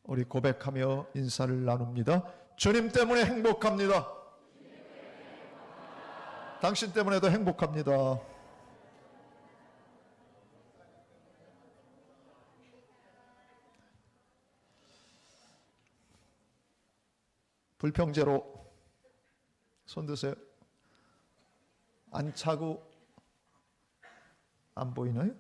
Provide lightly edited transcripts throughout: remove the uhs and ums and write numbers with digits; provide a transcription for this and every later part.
우리 고백하며 인사를 나눕니다. 주님 때문에 행복합니다. 당신 때문에도 행복합니다. 불평제로 손 드세요. 안 차고 안 보이나요?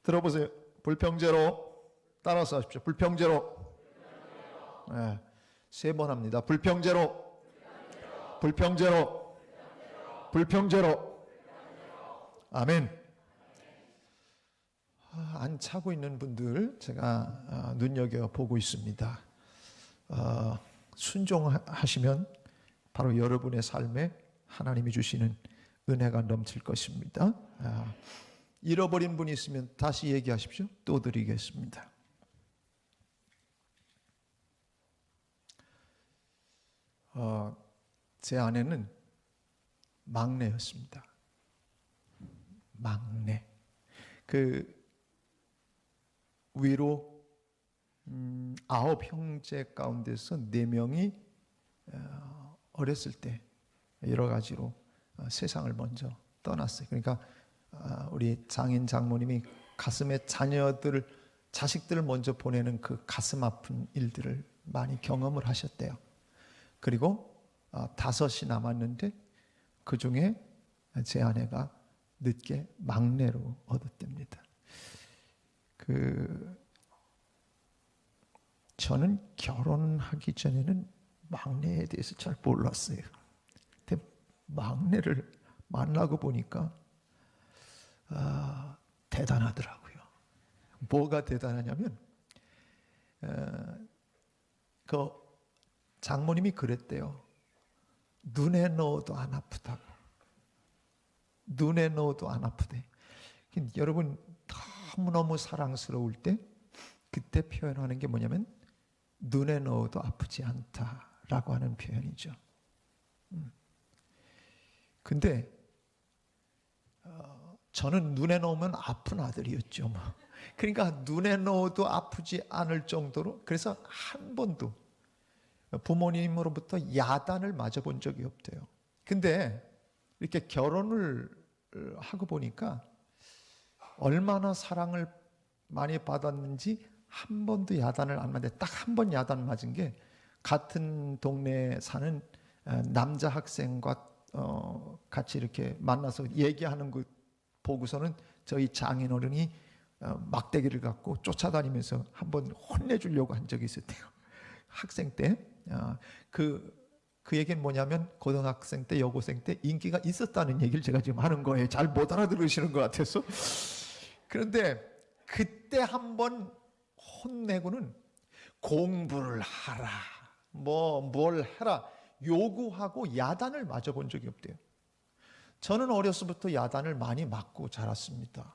들어보세요. 불평제로 따라서 하십시오. 불평제로. 네, 3번 합니다. 불평제로. 불평제로. 불평제로. 아멘. 안 차고 있는 분들 제가 눈여겨보고 있습니다. 순종하시면 바로 여러분의 삶에 하나님이 주시는 은혜가 넘칠 것입니다. 잃어버린 분이 있으면 다시 얘기하십시오. 또 드리겠습니다. 제 아내는 막내였습니다. 막내. 위로 9형제 가운데서 4명이 어렸을 때 여러 가지로 세상을 먼저 떠났어요. 그러니까 우리 장인 장모님이 가슴에 자식들을 먼저 보내는 그 가슴 아픈 일들을 많이 경험을 하셨대요. 그리고 5이 남았는데 그 중에 제 아내가 늦게 막내로 얻었답니다. 저는 결혼하기 전에는 막내에 대해서 잘 몰랐어요. 근데 막내를 만나고 보니까 대단하더라고요. 뭐가 대단하냐면 그 장모님이 그랬대요. 눈에 넣어도 안 아프다고. 눈에 넣어도 안 아프대. 여러분 너무너무 사랑스러울 때 그때 표현하는 게 뭐냐면 눈에 넣어도 아프지 않다라고 하는 표현이죠. 근데 저는 눈에 넣으면 아픈 아들이었죠. 그러니까 눈에 넣어도 아프지 않을 정도로, 그래서 한 번도 부모님으로부터 야단을 맞아본 적이 없대요. 근데 이렇게 결혼을 하고 보니까 얼마나 사랑을 많이 받았는지 한 번도 야단을 안 맞았는데, 딱 한 번 야단 맞은 게 같은 동네에 사는 남자 학생과 같이 이렇게 만나서 얘기하는 거 보고서는 저희 장인어른이 막대기를 갖고 쫓아다니면서 한번 혼내주려고 한 적이 있었대요. 학생 때. 그 얘기는 뭐냐면 고등학생 때, 여고생 때 인기가 있었다는 얘기를 제가 지금 하는 거예요. 잘 못 알아들으시는 것 같아서. 그런데 그때 한번 혼내고는 공부를 하라, 뭘 해라 요구하고 야단을 맞아본 적이 없대요. 저는 어려서부터 야단을 많이 맞고 자랐습니다.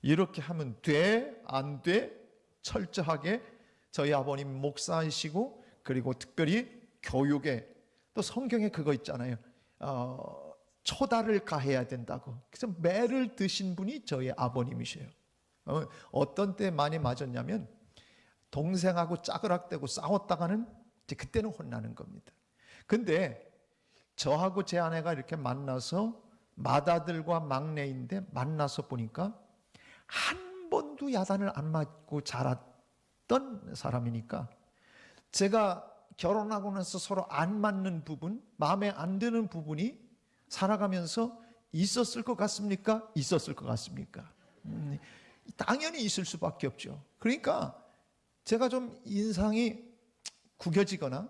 이렇게 하면 돼? 안 돼? 철저하게 저희 아버님 목사이시고, 그리고 특별히 교육에, 또 성경에 그거 있잖아요. 초달을 가해야 된다고. 그래서 매를 드신 분이 저희 아버님이세요. 어떤 때 많이 맞았냐면 동생하고 짜그락대고 싸웠다가는 이제 그때는 혼나는 겁니다. 근데 저하고 제 아내가 이렇게 만나서 맏아들과 막내인데 만나서 보니까 한 번도 야단을 안 맞고 자랐던 사람이니까, 제가 결혼하고 나서 서로 안 맞는 부분, 마음에 안 드는 부분이 살아가면서 있었을 것 같습니까? 있었을 것 같습니까? 당연히 있을 수밖에 없죠. 그러니까 제가 좀 인상이 구겨지거나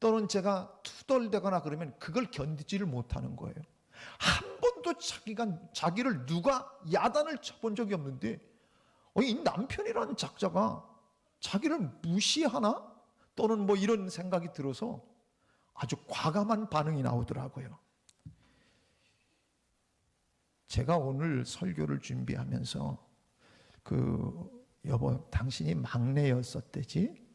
또는 제가 투덜대거나 그러면 그걸 견디지를 못하는 거예요. 한 번도 자기를 누가 야단을 쳐본 적이 없는데 이 남편이라는 작자가 자기를 무시하나? 또는 이런 생각이 들어서 아주 과감한 반응이 나오더라고요. 제가 오늘 설교를 준비하면서 여보 당신이 막내였었대지?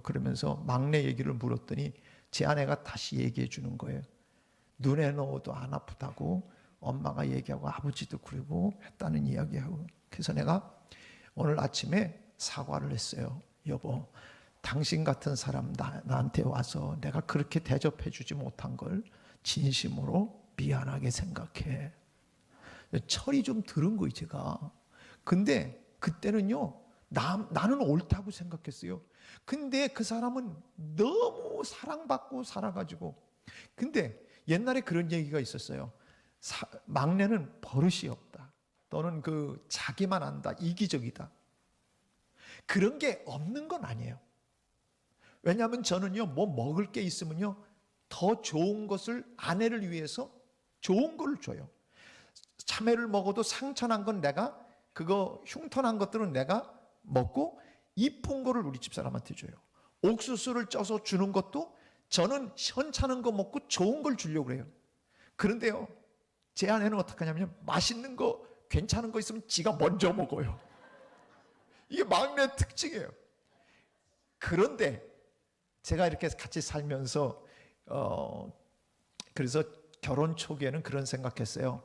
그러면서 막내 얘기를 물었더니 제 아내가 다시 얘기해 주는 거예요. 눈에 넣어도 안 아프다고 엄마가 얘기하고 아버지도 그러고 했다는 이야기하고. 그래서 내가 오늘 아침에 사과를 했어요. 여보, 당신 같은 사람 나한테 와서 내가 그렇게 대접해 주지 못한 걸 진심으로 미안하게 생각해. 철이 좀 들은 거예요, 제가. 근데 그때는요, 나는 옳다고 생각했어요. 근데 그 사람은 너무 사랑받고 살아가지고. 근데 옛날에 그런 얘기가 있었어요. 막내는 버릇이 없다. 또는 자기만 안다. 이기적이다. 그런 게 없는 건 아니에요. 왜냐하면 저는요, 뭐 먹을 게 있으면요, 더 좋은 것을 아내를 위해서 좋은 걸 줘요. 참외를 먹어도 상처난 건 내가, 그거 흉터난 것들은 내가 먹고 이쁜 거를 우리 집사람한테 줘요. 옥수수를 쪄서 주는 것도 저는 현찮은 거 먹고 좋은 걸 주려고 그래요. 그런데요, 제 아내는 어떻게 하냐면 맛있는 거, 괜찮은 거 있으면 지가 먼저 먹어요. 이게 막내 특징이에요. 그런데 제가 이렇게 같이 살면서 그래서 결혼 초기에는 그런 생각했어요.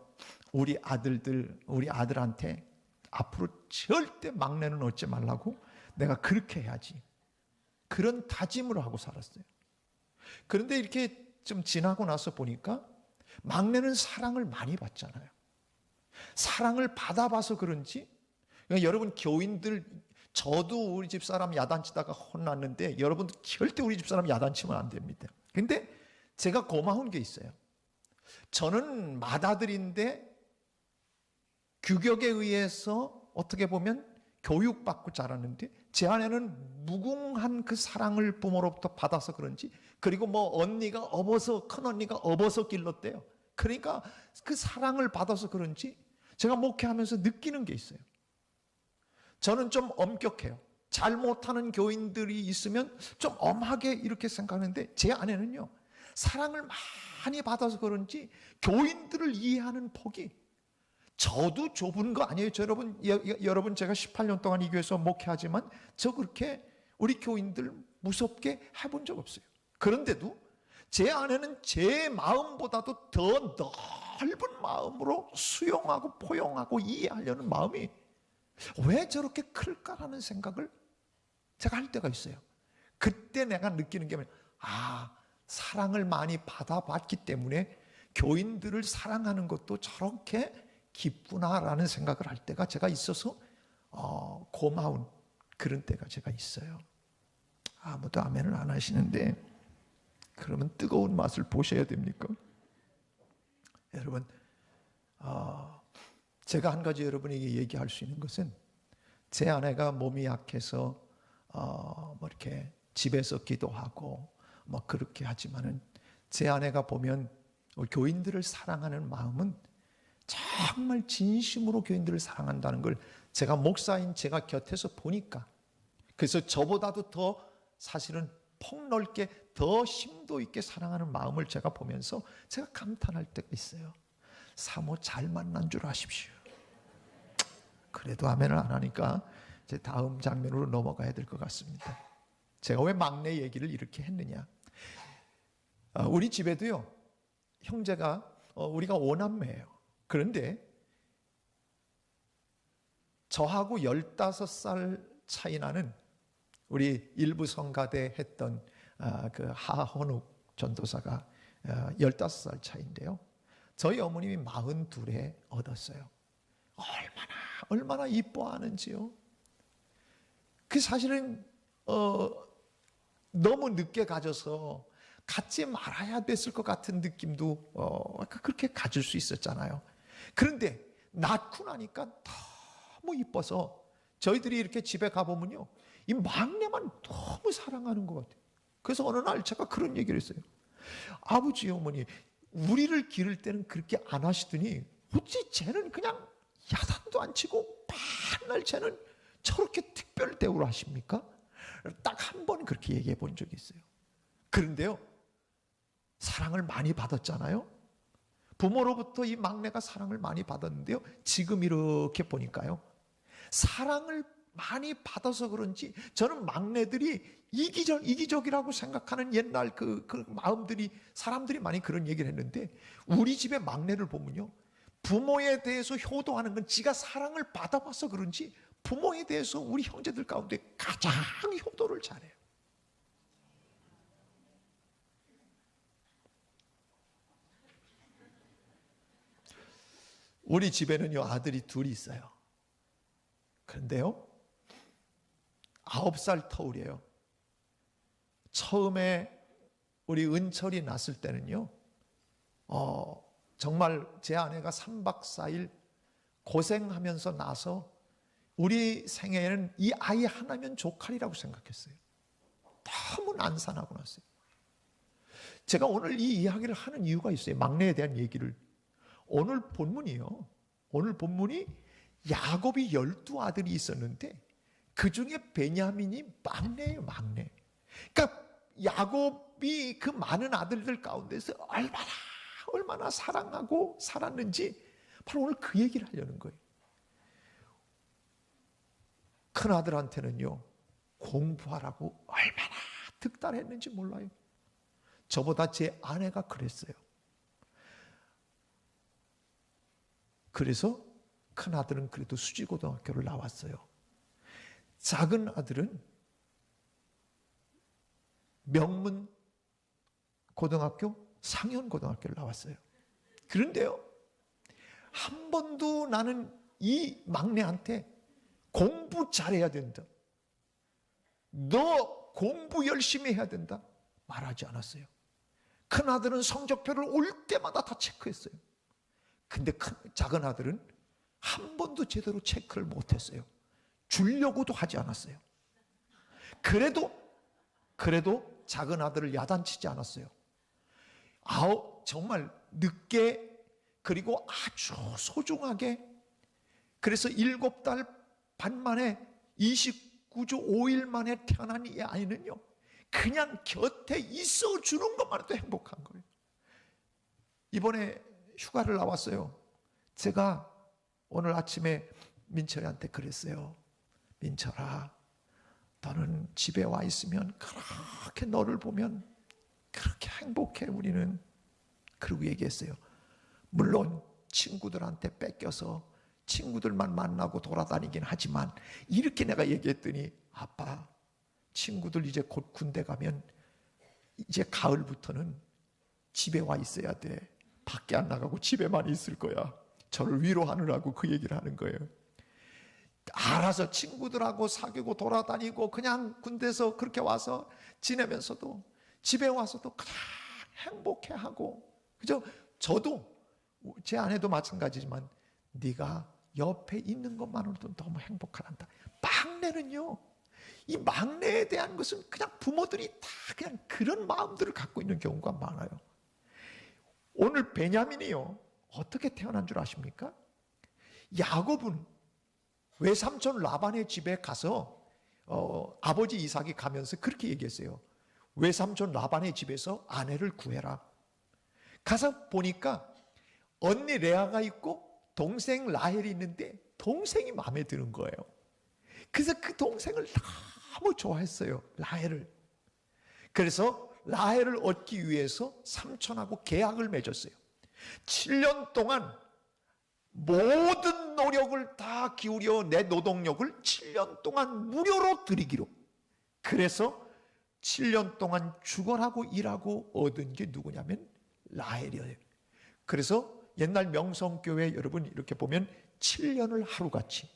우리 아들한테 앞으로 절대 막내는 얻지 말라고 내가 그렇게 해야지. 그런 다짐을 하고 살았어요. 그런데 이렇게 좀 지나고 나서 보니까 막내는 사랑을 많이 받잖아요. 사랑을 받아봐서 그런지, 그러니까 여러분 교인들, 저도 우리 집사람 야단치다가 혼났는데 여러분도 절대 우리 집사람 야단치면 안 됩니다. 근데 제가 고마운 게 있어요. 저는 맏아들인데 규격에 의해서 어떻게 보면 교육받고 자랐는데 제 아내는 무궁한 그 사랑을 부모로부터 받아서 그런지, 그리고 뭐 언니가 업어서, 큰 언니가 업어서 길렀대요. 그러니까 그 사랑을 받아서 그런지 제가 목회하면서 느끼는 게 있어요. 저는 좀 엄격해요. 잘못하는 교인들이 있으면 좀 엄하게 이렇게 생각하는데 제 아내는요, 사랑을 많이 받아서 그런지 교인들을 이해하는 폭이, 저도 좁은 거 아니에요. 여러분 제가 18년 동안 이 교회에서 목회하지만 저 그렇게 우리 교인들 무섭게 해본 적 없어요. 그런데도 제 아내는 제 마음보다도 더 넓은 마음으로 수용하고 포용하고 이해하려는 마음이 왜 저렇게 클까라는 생각을 제가 할 때가 있어요. 그때 내가 느끼는 게 사랑을 많이 받아봤기 때문에 교인들을 사랑하는 것도 저렇게 기쁘나라는 생각을 할 때가 제가 있어서 고마운 그런 때가 제가 있어요. 아무도 아멘을 안 하시는데 그러면 뜨거운 맛을 보셔야 됩니까? 여러분, 제가 한 가지 여러분에게 얘기할 수 있는 것은, 제 아내가 몸이 약해서 뭐 이렇게 집에서 기도하고 뭐 그렇게 하지만은 제 아내가 보면 교인들을 사랑하는 마음은 정말 진심으로 교인들을 사랑한다는 걸 제가 목사인 제가 곁에서 보니까, 그래서 저보다도 더 사실은 폭넓게 더 심도 있게 사랑하는 마음을 제가 보면서 제가 감탄할 때가 있어요. 사모 잘 만난 줄 아십시오. 그래도 아멘을 안 하니까 이제 다음 장면으로 넘어가야 될 것 같습니다. 제가 왜 막내 얘기를 이렇게 했느냐, 우리 집에도요, 형제가 우리가 5남매예요. 그런데 저하고 15살 차이 나는 우리 일부 성가대 했던 그 하헌욱 전도사가 15살 차이인데요, 저희 어머님이 42에 얻었어요. 얼마나 이뻐하는지요. 그 사실은 너무 늦게 가져서 갖지 말아야 됐을 것 같은 느낌도 그렇게 가질 수 있었잖아요. 그런데 낳고 나니까 너무 이뻐서 저희들이 이렇게 집에 가보면요, 이 막내만 너무 사랑하는 것 같아요. 그래서 어느 날 제가 그런 얘기를 했어요. 아버지 어머니, 우리를 기를 때는 그렇게 안 하시더니 어찌 쟤는 그냥 야단도 안 치고 맨날 쟤는 저렇게 특별 대우를 하십니까? 딱 한 번 그렇게 얘기해 본 적이 있어요. 그런데요, 사랑을 많이 받았잖아요. 부모로부터 이 막내가 사랑을 많이 받았는데요, 지금 이렇게 보니까요, 사랑을 많이 받아서 그런지 저는 막내들이 이기적이라고 생각하는 옛날 그 마음들이, 사람들이 많이 그런 얘기를 했는데, 우리 집의 막내를 보면요, 부모에 대해서 효도하는 건 지가 사랑을 받아봐서 그런지 부모에 대해서 우리 형제들 가운데 가장 효도를 잘해요. 우리 집에는요, 아들이 둘이 있어요. 그런데요, 9살 터울이에요. 처음에 우리 은철이 났을 때는요, 정말 제 아내가 3박 4일 고생하면서 나서 우리 생애에는 이 아이 하나면 조카리라고 생각했어요. 너무 난산하고 났어요. 제가 오늘 이 이야기를 하는 이유가 있어요. 막내에 대한 얘기를. 오늘 본문이요, 오늘 본문이 야곱이 12아들이 있었는데 그 중에 베냐민이 막내예요. 막내. 그러니까 야곱이 그 많은 아들들 가운데서 얼마나 사랑하고 살았는지 바로 오늘 그 얘기를 하려는 거예요. 큰 아들한테는요, 공부하라고 얼마나 득달했는지 몰라요. 저보다 제 아내가 그랬어요. 그래서 큰 아들은 그래도 수지고등학교를 나왔어요. 작은 아들은 명문 고등학교, 상현고등학교를 나왔어요. 그런데요, 한 번도 나는 이 막내한테 공부 잘해야 된다, 너 공부 열심히 해야 된다 말하지 않았어요. 큰 아들은 성적표를 올 때마다 다 체크했어요. 근데 작은 아들은 한 번도 제대로 체크를 못했어요. 주려고도 하지 않았어요. 그래도 작은 아들을 야단치지 않았어요. 정말 늦게, 그리고 아주 소중하게. 그래서 7달 반 만에 29주 5일 만에 태어난 이 아이는요, 그냥 곁에 있어 주는 것만으로도 행복한 거예요. 이번에 휴가를 나왔어요. 제가 오늘 아침에 민철이한테 그랬어요. 민철아, 너는 집에 와 있으면 그렇게 너를 보면 그렇게 행복해 우리는. 그러고 얘기했어요. 물론 친구들한테 뺏겨서 친구들만 만나고 돌아다니긴 하지만, 이렇게 내가 얘기했더니, 아빠, 친구들 이제 곧 군대 가면 이제 가을부터는 집에 와 있어야 돼. 밖에 안 나가고 집에만 있을 거야. 저를 위로하느라고 그 얘기를 하는 거예요. 알아서 친구들하고 사귀고 돌아다니고 그냥 군대에서 그렇게 와서 지내면서도 집에 와서도 그냥 행복해하고, 그죠? 저도, 제 아내도 마찬가지지만 네가 옆에 있는 것만으로도 너무 행복하단다. 막내는요, 이 막내에 대한 것은 그냥 부모들이 다 그냥 그런 마음들을 갖고 있는 경우가 많아요. 오늘 베냐민이요, 어떻게 태어난 줄 아십니까? 야곱은 외삼촌 라반의 집에 가서 아버지 이삭이 가면서 그렇게 얘기했어요. 외삼촌 라반의 집에서 아내를 구해라. 가서 보니까 언니 레아가 있고 동생 라헬이 있는데 동생이 마음에 드는 거예요. 그래서 그 동생을 너무 좋아했어요, 라헬을. 그래서 라헬을 얻기 위해서 삼촌하고 계약을 맺었어요. 7년 동안 모든 노력을 다 기울여 내 노동력을 7년 동안 무료로 드리기로. 그래서 7년 동안 죽어라고 일하고 얻은 게 누구냐면 라헬이에요. 그래서 옛날 명성교회 여러분 이렇게 보면 7년을 하루같이,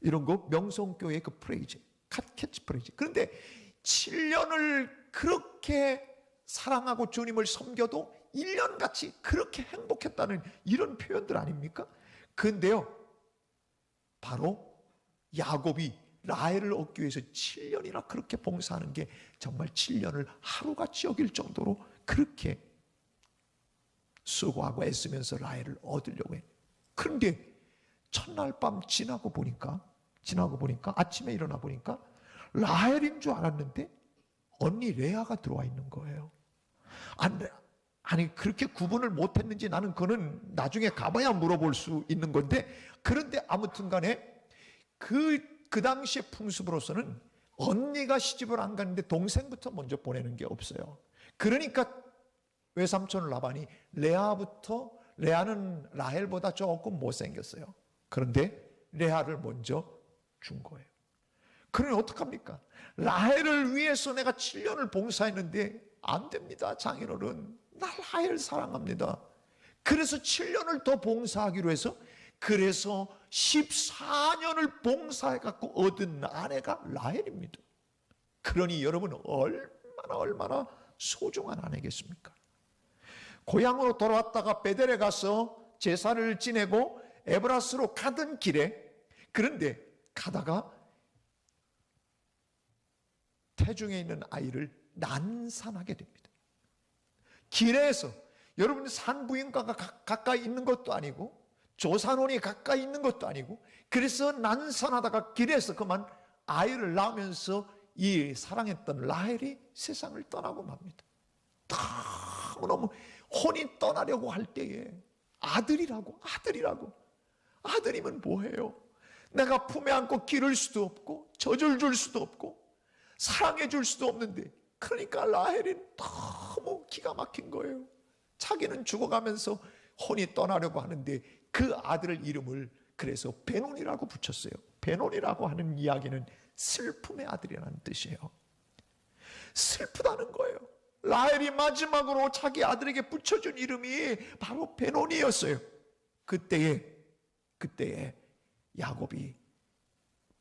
이런 거 명성교회 그 프레이즈, 캣캐치 프레이즈. 그런데 7년을 그렇게 사랑하고 주님을 섬겨도 1년같이 그렇게 행복했다는 이런 표현들 아닙니까? 그런데요, 바로 야곱이 라헬을 얻기 위해서 7년이나 그렇게 봉사하는 게 정말 7년을 하루같이 여길 정도로 그렇게 수고하고 애쓰면서 라헬을 얻으려고 해요. 그런데 첫날 밤 지나고 보니까 아침에 일어나 보니까 라헬인 줄 알았는데 언니 레아가 들어와 있는 거예요. 아니 그렇게 구분을 못했는지 나는 그거는 나중에 가봐야 물어볼 수 있는 건데, 그런데 아무튼 간에 그 당시의 풍습으로서는 언니가 시집을 안 가는데 동생부터 먼저 보내는 게 없어요. 그러니까 외삼촌 라반이 레아는 라헬보다 조금 못생겼어요. 그런데 레아를 먼저 준 거예요. 그러니 어떡합니까? 라헬을 위해서 내가 7년을 봉사했는데 안 됩니다. 장인어른, 나 라헬 사랑합니다. 그래서 7년을 더 봉사하기로 해서, 그래서 14년을 봉사해갖고 얻은 아내가 라헬입니다. 그러니 여러분, 얼마나 소중한 아내겠습니까? 고향으로 돌아왔다가 베델에 가서 제사를 지내고 에브라스로 가던 길에, 그런데 가다가 태중에 있는 아이를 난산하게 됩니다. 길에서, 여러분, 산부인과가 가까이 있는 것도 아니고 조산원이 가까이 있는 것도 아니고, 그래서 난산하다가 길에서 그만 아이를 낳으면서 이 사랑했던 라헬이 세상을 떠나고 맙니다. 너무너무 혼이 떠나려고 할 때에 아들이면 뭐해요? 내가 품에 안고 기를 수도 없고 젖을 줄 수도 없고 사랑해 줄 수도 없는데, 그러니까 라헬이 너무 기가 막힌 거예요. 자기는 죽어가면서 혼이 떠나려고 하는데 그 아들 이름을 그래서 베논이라고 붙였어요. 베논이라고 하는 이야기는 슬픔의 아들이라는 뜻이에요. 슬프다는 거예요. 라헬이 마지막으로 자기 아들에게 붙여준 이름이 바로 베논이었어요. 그때에 야곱이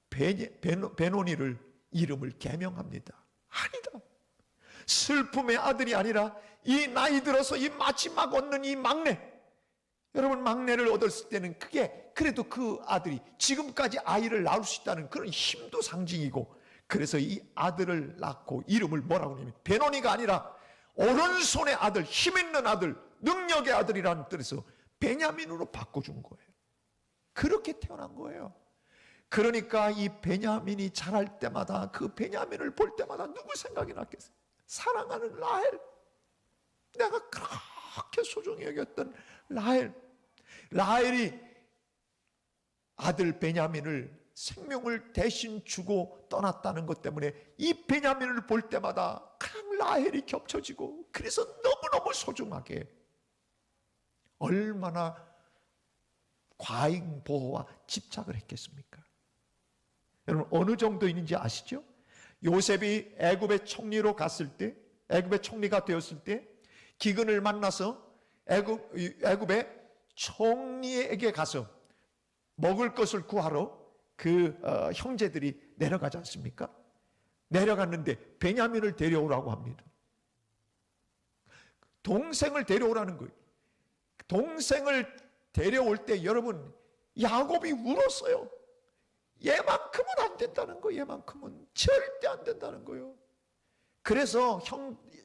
베논이를 이름을 개명합니다. 아니다, 슬픔의 아들이 아니라 이 나이 들어서 이 마지막 얻는 이 막내, 여러분, 막내를 얻었을 때는 그게 그래도 그 아들이 지금까지 아이를 낳을 수 있다는 그런 힘도 상징이고, 그래서 이 아들을 낳고 이름을 뭐라고 하냐면 베논이가 아니라 오른손의 아들, 힘 있는 아들, 능력의 아들이라는 뜻에서 베냐민으로 바꿔준 거예요. 그렇게 태어난 거예요. 그러니까 이 베냐민이 자랄 때마다, 그 베냐민을 볼 때마다 누구 생각이 났겠어요? 사랑하는 라헬, 내가 그렇게 소중히 여겼던 라헬이 아들 베냐민을 생명을 대신 주고 떠났다는 것 때문에 이 베냐민을 볼 때마다 그냥 라헬이 겹쳐지고, 그래서 너무너무 소중하게, 얼마나 과잉 보호와 집착을 했겠습니까? 여러분, 어느 정도 있는지 아시죠? 요셉이 애굽의 총리로 갔을 때, 애굽의 총리가 되었을 때 기근을 만나서 애굽의 총리에게 가서 먹을 것을 구하러 그 형제들이 내려가지 않습니까? 내려갔는데 베냐민을 데려오라고 합니다. 동생을 데려오라는 거예요. 동생을 데려올 때 여러분, 야곱이 울었어요. 얘만큼은 안 된다는 거예요. 얘만큼은 절대 안 된다는 거예요. 그래서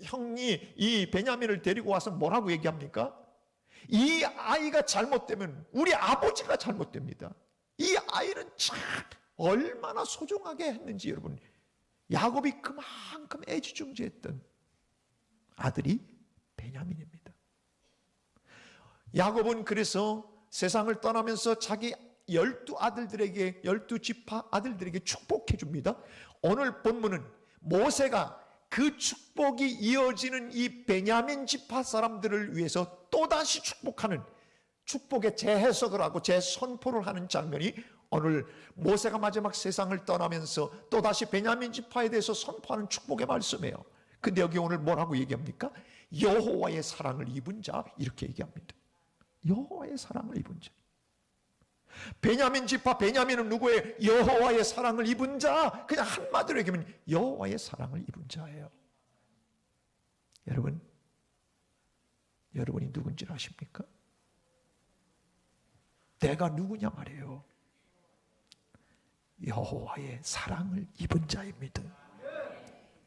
형이 이 베냐민을 데리고 와서 뭐라고 얘기합니까? 이 아이가 잘못되면 우리 아버지가 잘못됩니다. 이 아이는 참 얼마나 소중하게 했는지, 여러분, 야곱이 그만큼 애지중지했던 아들이 베냐민입니다. 야곱은 그래서 세상을 떠나면서 자기 12아들들에게, 12지파 아들들에게 축복해 줍니다. 오늘 본문은 모세가 그 축복이 이어지는 이 베냐민 지파 사람들을 위해서 또다시 축복하는, 축복의 재해석을 하고 재선포를 하는 장면이 오늘 모세가 마지막 세상을 떠나면서 또다시 베냐민 지파에 대해서 선포하는 축복의 말씀이에요. 근데 여기 오늘 뭐라고 얘기합니까? 여호와의 사랑을 입은 자, 이렇게 얘기합니다. 여호와의 사랑을 입은 자. 베냐민 지파, 베냐민은 누구예요? 여호와의 사랑을 입은 자. 그냥 한마디로 얘기하면 여호와의 사랑을 입은 자예요. 여러분이 누군지 아십니까? 내가 누구냐 말이에요. 여호와의 사랑을 입은 자입니다.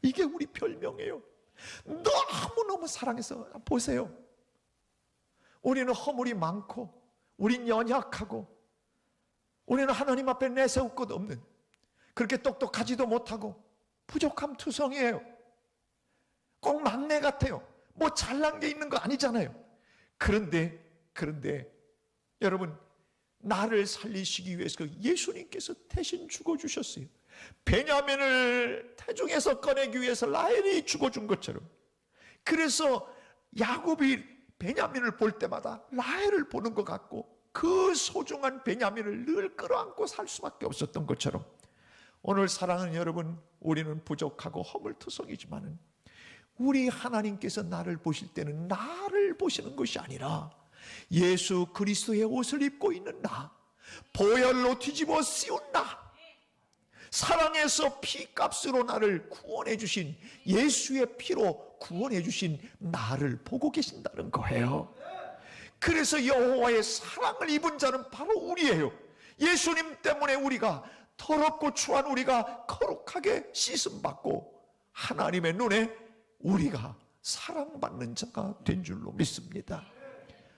이게 우리 별명이에요. 너무너무 사랑해서 보세요. 우리는 허물이 많고, 우린 연약하고, 우리는 하나님 앞에 내세울 것 없는, 그렇게 똑똑하지도 못하고 부족함 투성이에요. 꼭 막내 같아요. 뭐 잘난 게 있는 거 아니잖아요. 그런데 여러분, 나를 살리시기 위해서 예수님께서 대신 죽어주셨어요. 베냐민을 태중에서 꺼내기 위해서 라헬이 죽어준 것처럼, 그래서 야곱이 베냐민을 볼 때마다 라헬을 보는 것 같고, 그 소중한 베냐민을 늘 끌어안고 살 수밖에 없었던 것처럼, 오늘 사랑하는 여러분, 우리는 부족하고 허물투성이지만은 우리 하나님께서 나를 보실 때는 나를 보시는 것이 아니라 예수 그리스도의 옷을 입고 있는 나, 보혈로 뒤집어 씌운 나, 사랑해서 피값으로 나를 구원해 주신, 예수의 피로 구원해 주신 나를 보고 계신다는 거예요. 그래서 여호와의 사랑을 입은 자는 바로 우리예요. 예수님 때문에 우리가 더럽고 추한 우리가 거룩하게 씻음받고 하나님의 눈에 우리가 사랑받는 자가 된 줄로 믿습니다.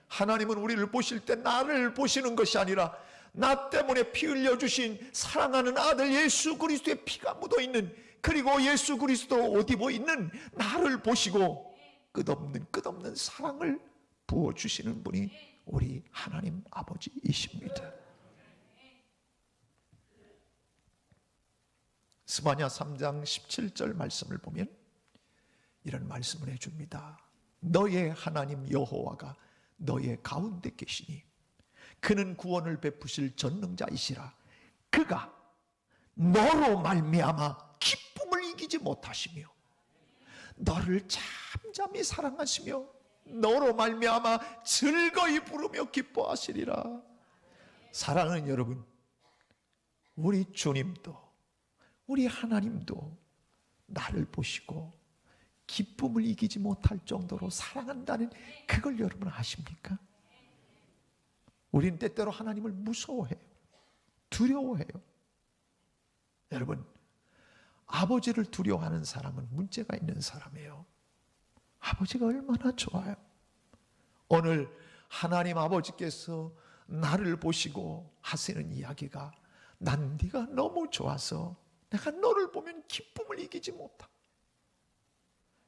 하나님은 우리를 보실 때 나를 보시는 것이 아니라 나 때문에 피 흘려주신 사랑하는 아들 예수 그리스도의 피가 묻어있는, 그리고 예수 그리스도 옷 입어 있는 나를 보시고 끝없는 사랑을 부어주시는 분이 우리 하나님 아버지이십니다. 스바냐 3장 17절 말씀을 보면 이런 말씀을 해줍니다. 너의 하나님 여호와가 너의 가운데 계시니 그는 구원을 베푸실 전능자이시라. 그가 너로 말미암아 기쁨을 이기지 못하시며 너를 잠잠히 사랑하시며 너로 말미암아 즐거이 부르며 기뻐하시리라. 사랑하는 여러분, 우리 주님도 우리 하나님도 나를 보시고 기쁨을 이기지 못할 정도로 사랑한다는 그걸 여러분 아십니까? 우리는 때때로 하나님을 무서워해요. 두려워해요. 여러분, 아버지를 두려워하는 사람은 문제가 있는 사람이에요. 아버지가 얼마나 좋아요. 오늘 하나님 아버지께서 나를 보시고 하시는 이야기가, 난 네가 너무 좋아서 내가 너를 보면 기쁨을 이기지 못한다.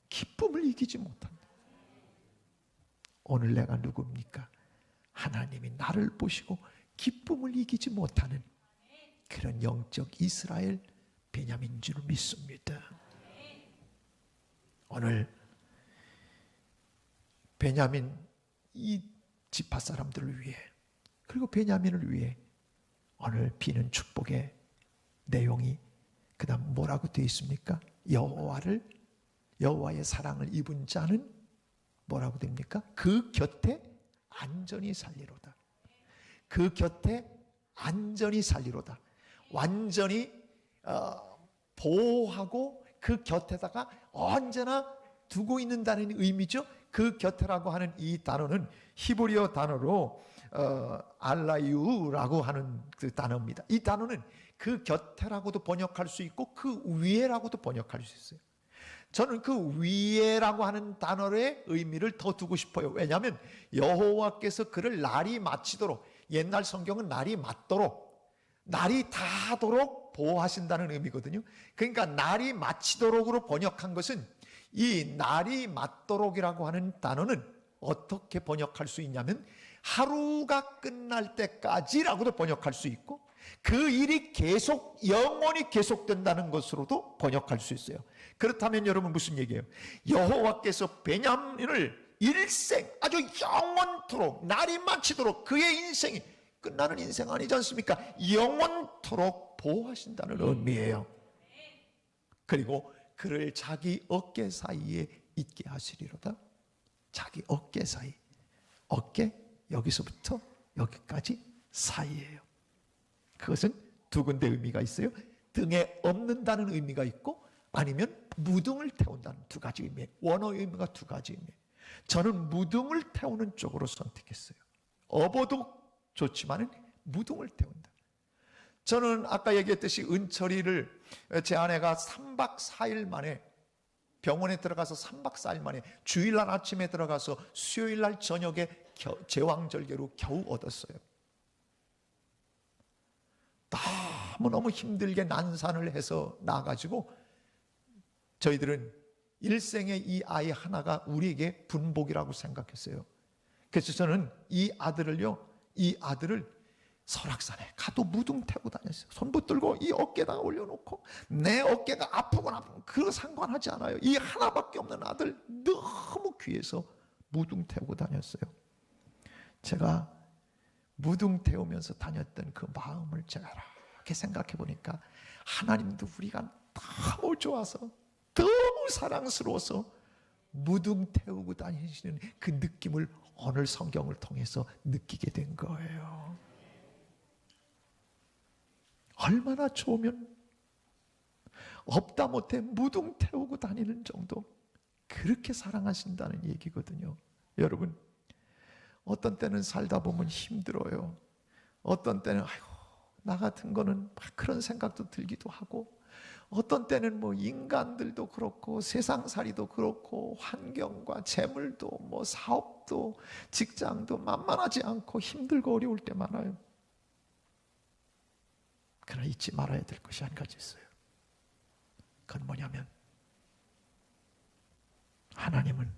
기쁨을 이기지 못한다. 오늘 내가 누굽니까? 하나님이 나를 보시고 기쁨을 이기지 못하는 그런 영적 이스라엘 베냐민인 줄 믿습니다. 오늘 베냐민 이 지파 사람들을 위해, 그리고 베냐민을 위해 오늘 비는 축복의 내용이 그 다음 뭐라고 되어 있습니까? 여호와의 사랑을 입은 자는 뭐라고 됩니까? 그 곁에 안전히 살리로다. 그 곁에 안전히 살리로다. 완전히 보호하고 그 곁에다가 언제나 두고 있는다는 의미죠. 그 곁에라고 하는 이 단어는 히브리어 단어로 알라유라고 하는 그 단어입니다. 이 단어는 그 곁에라고도 번역할 수 있고 그 위에라고도 번역할 수 있어요. 저는 그 위에라고 하는 단어의 의미를 더 두고 싶어요. 왜냐하면 여호와께서 그를 날이 마치도록, 옛날 성경은 날이 맞도록, 날이 닿도록 보호하신다는 의미거든요. 그러니까 날이 마치도록으로 번역한 것은, 이 날이 맞도록이라고 하는 단어는 어떻게 번역할 수 있냐면 하루가 끝날 때까지라고도 번역할 수 있고, 그 일이 계속 영원히 계속된다는 것으로도 번역할 수 있어요. 그렇다면 여러분 무슨 얘기예요? 여호와께서 베냐민을 일생, 아주 영원토록, 날이 마치도록, 그의 인생이 끝나는 인생 아니지 않습니까? 영원토록 보호하신다는 의미예요. 그리고 그를 자기 어깨 사이에 있게 하시리로다. 자기 어깨 사이, 어깨 여기서부터 여기까지 사이예요. 그것은 두 군데 의미가 있어요. 등에 엎는다는 의미가 있고, 아니면 무등을 태운다는 두 가지 의미. 원어 의미가 두 가지 의미. 저는 무등을 태우는 쪽으로 선택했어요. 업어도 좋지만 무등을 태운다. 저는 아까 얘기했듯이 은철이를, 제 아내가 3박 4일 만에 병원에 들어가서 3박 4일 만에 주일날 아침에 들어가서 수요일날 저녁에 제왕절개로 겨우 얻었어요. 너무너무 힘들게 난산을 해서 나가지고 저희들은 일생에 이 아이 하나가 우리에게 분복이라고 생각했어요. 그래서 저는 이 아들을 설악산에 가도 무등 태고 다녔어요. 손 붙들고 이 어깨에다가 올려놓고, 내 어깨가 아프거나 그거 상관하지 않아요. 이 하나밖에 없는 아들 너무 귀해서 무등 태우고 다녔어요. 제가 무등 태우면서 다녔던 그 마음을 제가 그렇게 생각해 보니까 하나님도 우리가 너무 좋아서 너무 사랑스러워서 무등 태우고 다니시는 그 느낌을 오늘 성경을 통해서 느끼게 된 거예요. 얼마나 좋으면 없다 못해 무등 태우고 다니는 정도, 그렇게 사랑하신다는 얘기거든요. 여러분, 어떤 때는 살다 보면 힘들어요. 어떤 때는 아이고 나 같은 거는 막 그런 생각도 들기도 하고, 어떤 때는 뭐 인간들도 그렇고 세상살이도 그렇고 환경과 재물도 뭐 사업도 직장도 만만하지 않고 힘들고 어려울 때 많아요. 그러나 잊지 말아야 될 것이 한 가지 있어요. 그건 뭐냐면 하나님은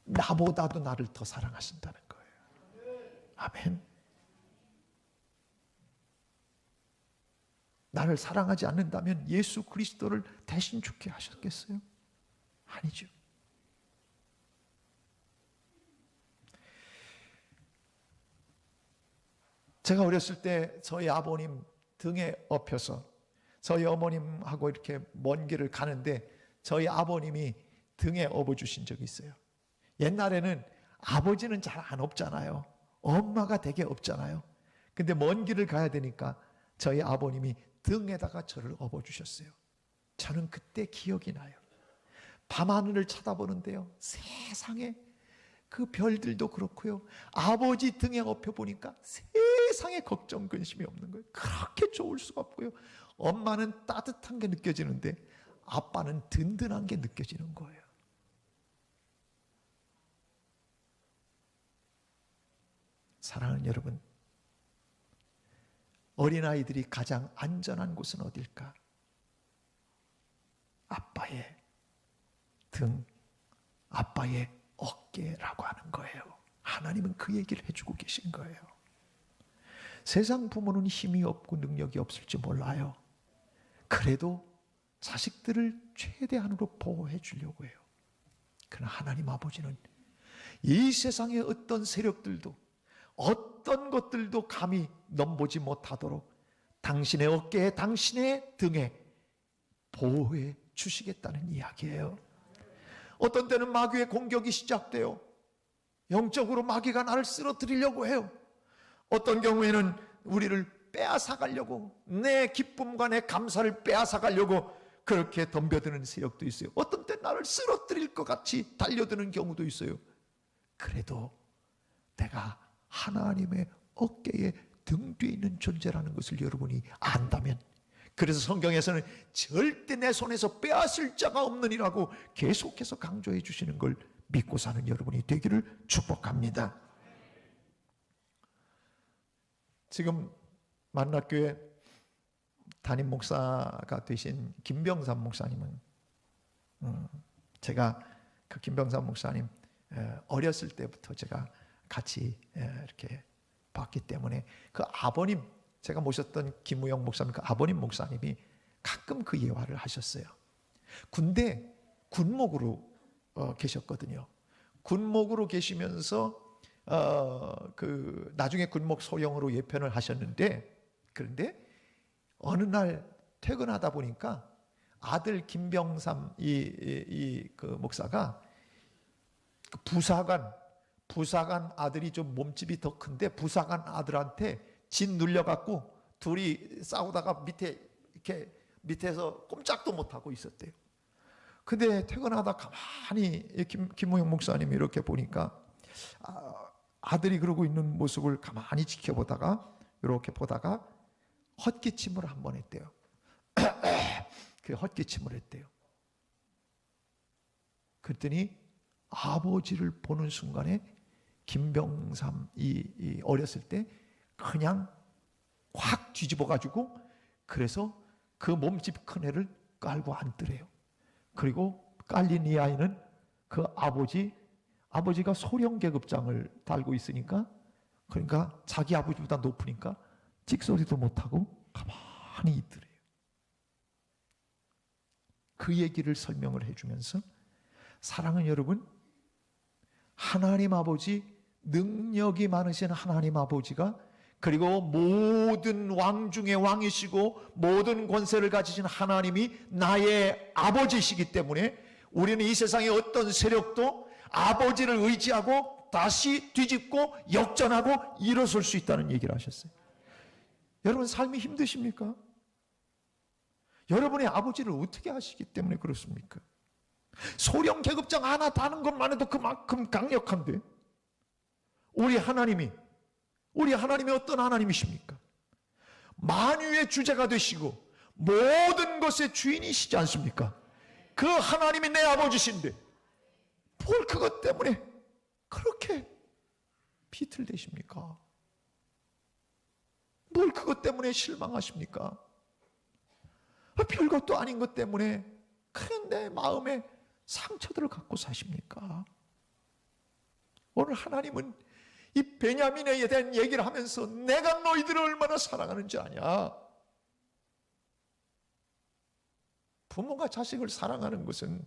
나보다도 나를 더 사랑하신다는 거예요. 아멘. 나를 사랑하지 않는다면 예수 그리스도를 대신 죽게 하셨겠어요? 아니죠. 제가 어렸을 때 저희 아버님 등에 업혀서 저희 어머님하고 이렇게 먼 길을 가는데 저희 아버님이 등에 업어주신 적이 있어요. 옛날에는 아버지는 잘 안 업잖아요. 엄마가 되게 업잖아요. 근데 먼 길을 가야 되니까 저희 아버님이 등에다가 저를 업어주셨어요. 저는 그때 기억이 나요. 밤하늘을 쳐다보는데요, 세상에 그 별들도 그렇고요, 아버지 등에 업혀보니까 세상에 걱정 근심이 없는 거예요. 그렇게 좋을 수가 없고요, 엄마는 따뜻한 게 느껴지는데 아빠는 든든한 게 느껴지는 거예요. 사랑하는 여러분, 어린아이들이 가장 안전한 곳은 어딜까? 아빠의 등, 아빠의 어깨라고 하는 거예요. 하나님은 그 얘기를 해주고 계신 거예요. 세상 부모는 힘이 없고 능력이 없을지 몰라요. 그래도 자식들을 최대한으로 보호해 주려고 해요. 그러나 하나님 아버지는 이 세상의 어떤 세력들도 어떤 것들도 감히 넘보지 못하도록 당신의 어깨에 당신의 등에 보호해 주시겠다는 이야기예요. 어떤 때는 마귀의 공격이 시작돼요. 영적으로 마귀가 나를 쓰러뜨리려고 해요. 어떤 경우에는 우리를 빼앗아가려고, 내 기쁨과 내 감사를 빼앗아가려고 그렇게 덤벼드는 세력도 있어요. 어떤 때 나를 쓰러뜨릴 것 같이 달려드는 경우도 있어요. 그래도 내가 하나님의 어깨에 등 뒤에 있는 존재라는 것을 여러분이 안다면, 그래서 성경에서는 절대 내 손에서 빼앗을 자가 없느니라고 계속해서 강조해 주시는 걸 믿고 사는 여러분이 되기를 축복합니다. 지금 만락교회 담임 목사가 되신 김병삼 목사님은, 제가 그 김병삼 목사님 어렸을 때부터 제가 같이 이렇게 봤기 때문에 그 아버님, 제가 모셨던 김우영 목사님, 그 아버님 목사님이 가끔 그 예화를 하셨어요. 군대 군목으로 계셨거든요. 군목으로 계시면서 그 나중에 군목 소령으로 예편을 하셨는데, 그런데 어느 날 퇴근하다 보니까 아들 김병삼 그 목사가 그 부사관 아들이 좀 몸집이 더 큰데 부사관 아들한테 진 눌려갖고 둘이 싸우다가 밑에서 꼼짝도 못하고 있었대요. 근데 퇴근하다 가만히 김우영 목사님이 이렇게 보니까 아들이 그러고 있는 모습을 가만히 지켜보다가 이렇게 보다가 헛기침을 한 번 했대요. 그 헛기침을 했대요. 그랬더니 아버지를 보는 순간에 김병삼이 어렸을 때 그냥 확 뒤집어가지고, 그래서 그 몸집 큰 애를 깔고 앉더래요. 그리고 깔린 이 아이는 그 아버지가 소령계급장을 달고 있으니까, 그러니까 자기 아버지보다 높으니까 찍소리도 못하고 가만히 있더래요. 그 얘기를 설명을 해주면서, 사랑하는 여러분, 하나님 아버지, 능력이 많으신 하나님 아버지가 그리고 모든 왕 중에 왕이시고 모든 권세를 가지신 하나님이 나의 아버지시기 때문에 우리는 이 세상의 어떤 세력도 아버지를 의지하고 다시 뒤집고 역전하고 일어설 수 있다는 얘기를 하셨어요. 여러분 삶이 힘드십니까? 여러분의 아버지를 어떻게 하시기 때문에 그렇습니까? 소령 계급장 하나 다는 것만 해도 그만큼 강력한데 우리 하나님이 어떤 하나님이십니까? 만유의 주제가 되시고 모든 것의 주인이시지 않습니까? 그 하나님이 내 아버지신데 뭘 그것 때문에 그렇게 비틀대십니까? 뭘 그것 때문에 실망하십니까? 별것도 아닌 것 때문에 큰 내 마음에 상처들을 갖고 사십니까? 오늘 하나님은 이 베냐민에 대한 얘기를 하면서 내가 너희들을 얼마나 사랑하는지 아냐? 부모가 자식을 사랑하는 것은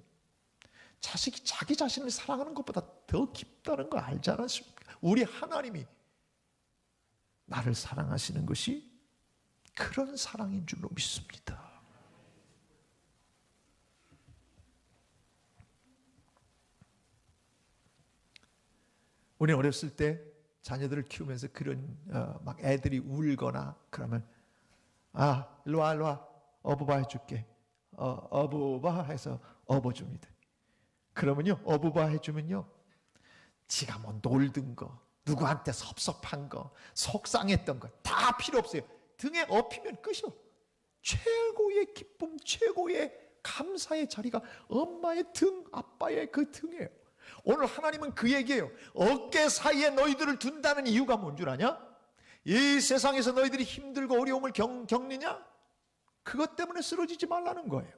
자식이 자기 자신을 사랑하는 것보다 더 깊다는 거 알지 않았습니까? 우리 하나님이 나를 사랑하시는 것이 그런 사랑인 줄로 믿습니다. 우리 어렸을 때 자녀들을 키우면서 그런 막 애들이 울거나 그러면 일로 와 어부바 해줄게. 어부바 해서 업어줍니다. 그러면요 어부바 해주면요 지가 뭐 놀던 거 누구한테 섭섭한 거 속상했던 거 다 필요 없어요. 등에 업히면 끝이요. 최고의 기쁨 최고의 감사의 자리가 엄마의 등 아빠의 그 등이에요. 오늘 하나님은 그 얘기예요. 어깨 사이에 너희들을 둔다는 이유가 뭔 줄 아냐? 이 세상에서 너희들이 힘들고 어려움을 겪느냐? 그것 때문에 쓰러지지 말라는 거예요.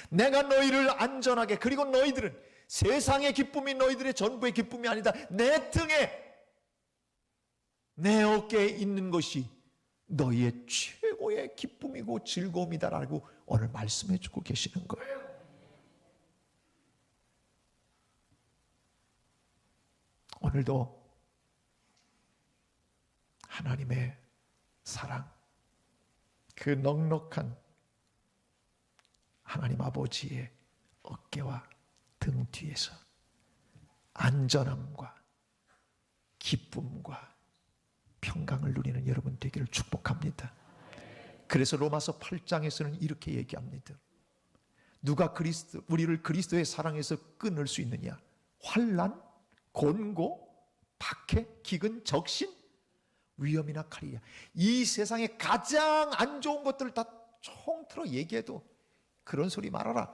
내가 너희를 안전하게, 그리고 너희들은 세상의 기쁨이 너희들의 전부의 기쁨이 아니다. 내 등에 내 어깨에 있는 것이 너희의 최고의 기쁨이고 즐거움이다라고 오늘 말씀해 주고 계시는 거예요. 오늘도 하나님의 사랑, 그 넉넉한 하나님 아버지의 어깨와 등 뒤에서 안전함과 기쁨과 평강을 누리는 여러분 되기를 축복합니다. 그래서 로마서 8장에서는 이렇게 얘기합니다. 누가 우리를 그리스도의 사랑에서 끊을 수 있느냐? 환난, 곤고, 박해, 기근, 적신, 위험이나 칼이야. 이 세상에 가장 안 좋은 것들을 다 총틀어 얘기해도 그런 소리 말아라.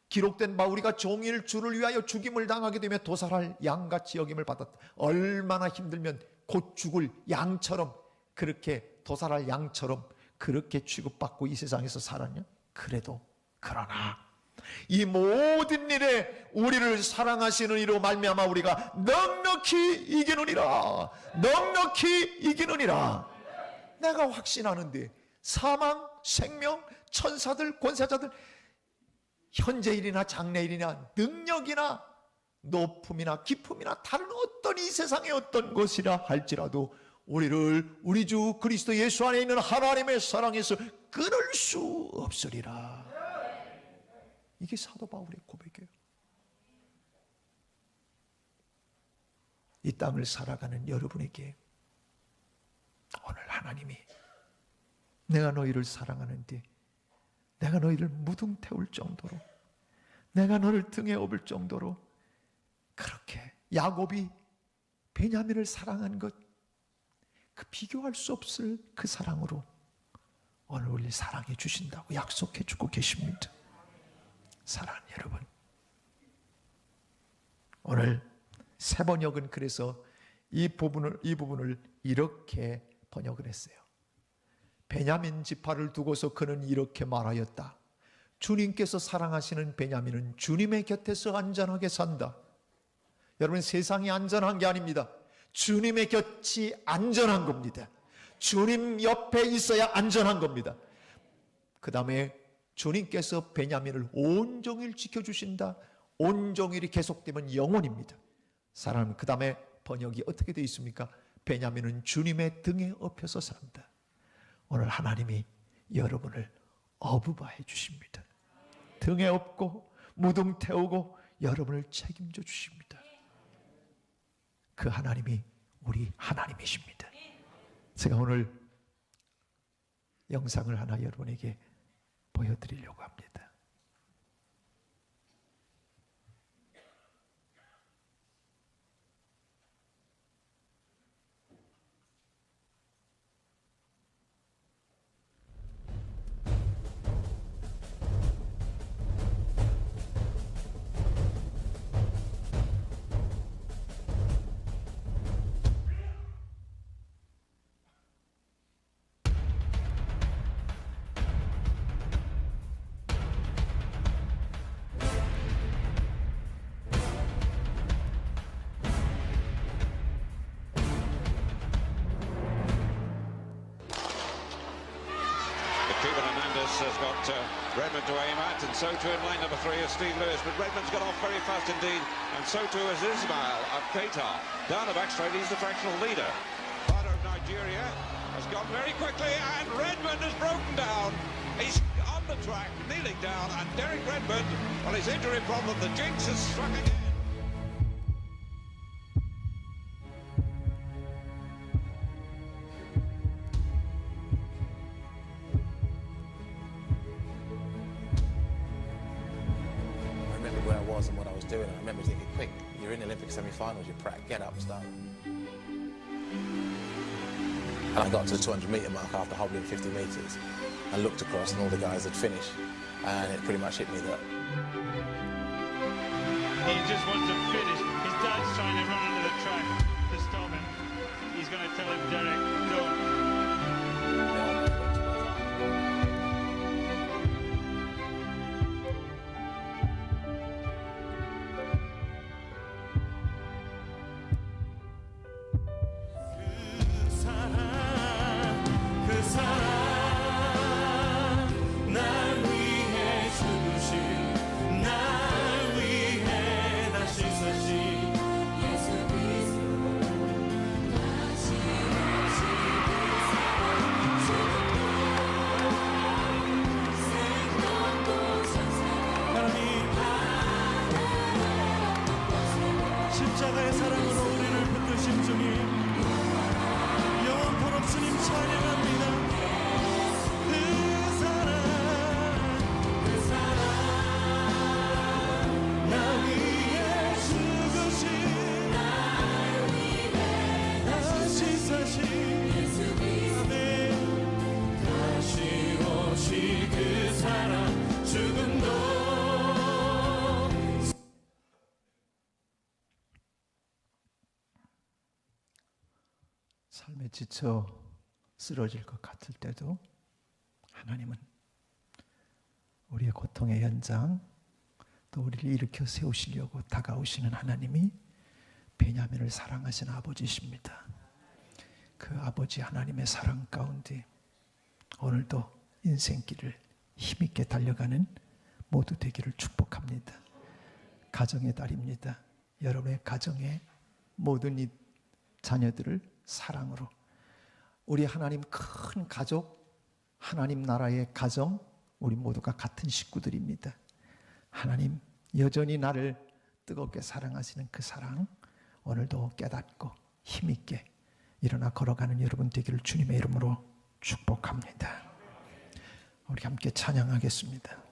기록된 바 우리가 종일 주를 위하여 죽임을 당하게 되며 도살할 양같이 여김을 받았다. 얼마나 힘들면 곧 죽을 양처럼, 그렇게 도살할 양처럼 그렇게 취급받고 이 세상에서 살았냐? 그러나 이 모든 일에 우리를 사랑하시는 이로 말미암아 우리가 넉넉히 이기느니라. 넉넉히 이기느니라. 내가 확신하는데 사망, 생명, 천사들, 권세자들, 현재일이나 장래일이나 능력이나 높음이나 깊음이나 다른 어떤 이 세상의 어떤 것이라 할지라도 우리를 우리 주 그리스도 예수 안에 있는 하나님의 사랑에서 끊을 수 없으리라. 이게 사도 바울의 고백이에요. 이 땅을 살아가는 여러분에게 오늘 하나님이 내가 너희를 사랑하는데 내가 너희를 무등 태울 정도로, 내가 너를 등에 업을 정도로, 그렇게 야곱이 베냐민을 사랑한 것, 그 비교할 수 없을 그 사랑으로 오늘 우리를 사랑해 주신다고 약속해 주고 계십니다. 사랑하는 여러분, 오늘 새 번역은 그래서 이 부분을 이렇게 번역을 했어요. 베냐민 지파를 두고서 그는 이렇게 말하였다. 주님께서 사랑하시는 베냐민은 주님의 곁에서 안전하게 산다. 여러분, 세상이 안전한 게 아닙니다. 주님의 곁이 안전한 겁니다. 주님 옆에 있어야 안전한 겁니다. 그 다음에 주님께서 베냐민을 온종일 지켜주신다. 온종일이 계속되면 영원입니다. 사랑하는, 그 다음에 번역이 어떻게 되어 있습니까? 베냐민은 주님의 등에 업혀서 산다. 오늘 하나님이 여러분을 어부바해 주십니다. 등에 업고 무등 태우고 여러분을 책임져 주십니다. 그 하나님이 우리 하나님이십니다. 제가 오늘 영상을 하나 여러분에게 보여드리려고 합니다. Has got Redmond to aim at, and so too in line number 3 is Steve Lewis, but Redmond's got off very fast indeed, and so too is Ismail of Qatar. Down the back straight, he's the fractional leader. Father of Nigeria has gone very quickly, and Redmond has broken down. He's on the track, kneeling down, and Derek Redmond, well, his injury problem, the jinx has struck again. And what I was doing. I remember thinking, quick, you're in the Olympic semi-finals, you're Pratt, get up, start. And I got to the 200-metre mark after hobbling 50 metres and looked across and all the guys had finished, and it pretty much hit me that he just wants to finish. His dad's trying to run into the track to stop him. He's going to tell him, Derek, don't. 십자가의 사랑으로 우리를 붙드신 주님, 영원토록 주님 찬양합니다. 그 사랑 나 위해 죽으신, 다시 사신 아멘. 다시 오실 그 사랑, 죽음도 삶에 지쳐 쓰러질 것 같을 때도 하나님은 우리의 고통의 현장, 또 우리를 일으켜 세우시려고 다가오시는 하나님이 베냐민을 사랑하시는 아버지십니다. 그 아버지 하나님의 사랑 가운데 오늘도 인생길을 힘있게 달려가는 모두 되기를 축복합니다. 가정의 달입니다. 여러분의 가정의 모든 이 자녀들을 사랑으로, 우리 하나님 큰 가족, 하나님 나라의 가정, 우리 모두가 같은 식구들입니다. 하나님 여전히 나를 뜨겁게 사랑하시는 그 사랑, 오늘도 깨닫고 힘있게 일어나 걸어가는 여러분 되기를 주님의 이름으로 축복합니다. 우리 함께 찬양하겠습니다.